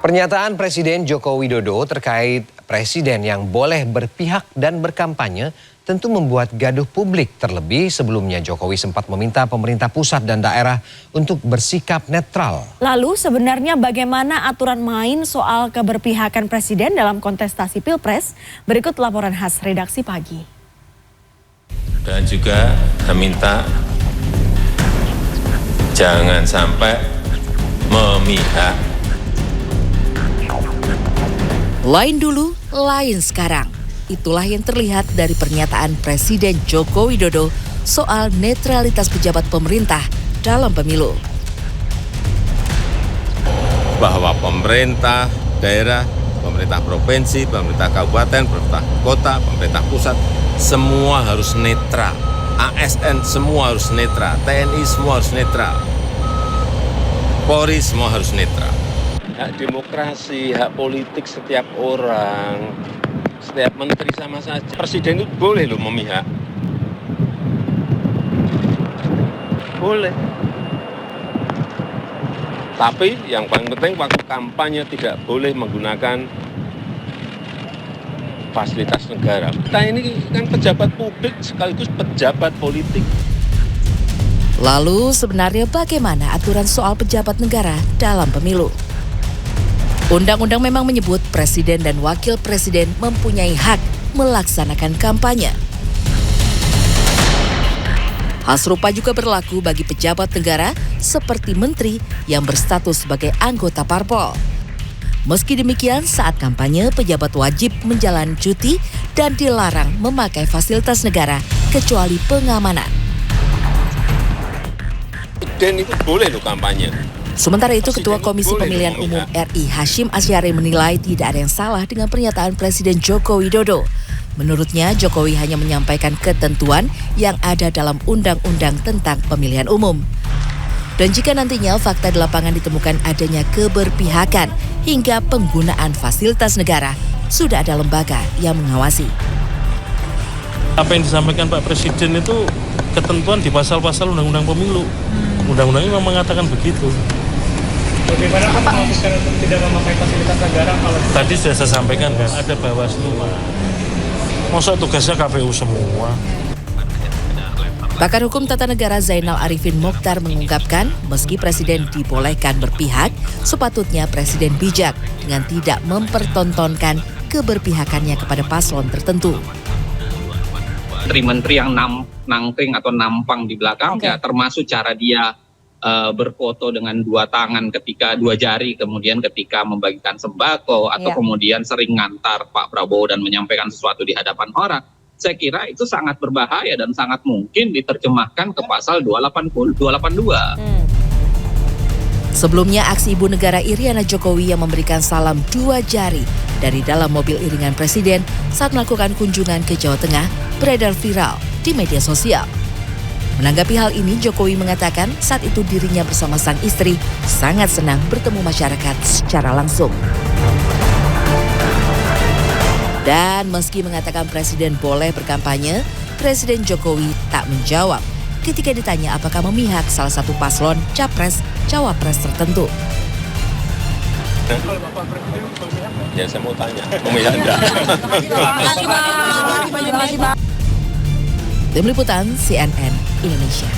Pernyataan Presiden Joko Widodo terkait presiden yang boleh berpihak dan berkampanye tentu membuat gaduh publik. Terlebih sebelumnya Jokowi sempat meminta pemerintah pusat dan daerah untuk bersikap netral. Lalu sebenarnya bagaimana aturan main soal keberpihakan presiden dalam kontestasi Pilpres? Berikut laporan khas Redaksi Pagi. Dan juga meminta jangan sampai memihak. Lain dulu, lain sekarang. Itulah yang terlihat dari pernyataan Presiden Joko Widodo soal netralitas pejabat pemerintah dalam pemilu. Bahwa pemerintah daerah, pemerintah provinsi, pemerintah kabupaten, pemerintah kota, pemerintah pusat, semua harus netral. ASN semua harus netral, TNI semua harus netral, Polri semua harus netral. Hak demokrasi, hak politik setiap orang, setiap menteri sama saja. Presiden itu boleh loh memihak. Boleh. Tapi yang paling penting waktu kampanye tidak boleh menggunakan fasilitas negara. Kita ini kan pejabat publik sekaligus pejabat politik. Lalu sebenarnya bagaimana aturan soal pejabat negara dalam pemilu? Undang-undang memang menyebut presiden dan wakil presiden mempunyai hak melaksanakan kampanye. Hal serupa juga berlaku bagi pejabat negara seperti menteri yang berstatus sebagai anggota parpol. Meski demikian, saat kampanye pejabat wajib menjalani cuti dan dilarang memakai fasilitas negara kecuali pengamanan. Presiden itu boleh loh kampanye. Sementara itu, Ketua Komisi Pemilihan Umum RI Hashim Asyari menilai tidak ada yang salah dengan pernyataan Presiden Joko Widodo. Menurutnya, Jokowi hanya menyampaikan ketentuan yang ada dalam Undang-Undang tentang Pemilihan Umum. Dan jika nantinya fakta di lapangan ditemukan adanya keberpihakan hingga penggunaan fasilitas negara, sudah ada lembaga yang mengawasi. Apa yang disampaikan Pak Presiden itu ketentuan di pasal-pasal Undang-Undang Pemilu. Undang-undangnya memang mengatakan begitu. Bagaimana Pak memutuskan untuk tidak memakai fasilitas negara kalau tadi sudah saya sampaikan kan, ada Bawaslu. Masa tugasnya KPU semua. Pakar Hukum Tata Negara Zainal Arifin Mokhtar mengungkapkan, meski Presiden dibolehkan berpihak, sepatutnya Presiden bijak dengan tidak mempertontonkan keberpihakannya kepada paslon tertentu. Menteri-menteri yang nangkring atau nampang di belakangnya, termasuk cara dia berfoto dengan dua tangan ketika dua jari, kemudian ketika membagikan sembako, atau kemudian sering ngantar Pak Prabowo dan menyampaikan sesuatu di hadapan orang. Saya kira itu sangat berbahaya dan sangat mungkin diterjemahkan ke pasal 282. Sebelumnya, aksi Ibu Negara Iriana Jokowi yang memberikan salam dua jari dari dalam mobil iringan Presiden saat melakukan kunjungan ke Jawa Tengah beredar viral di media sosial. Menanggapi hal ini, Jokowi mengatakan saat itu dirinya bersama sang istri sangat senang bertemu masyarakat secara langsung. Dan meski mengatakan Presiden boleh berkampanye, Presiden Jokowi tak menjawab ketika ditanya apakah memihak salah satu paslon capres, cawapres tertentu. Ya saya mau tanya, memihak enggak? Tim Liputan CNN Indonesia.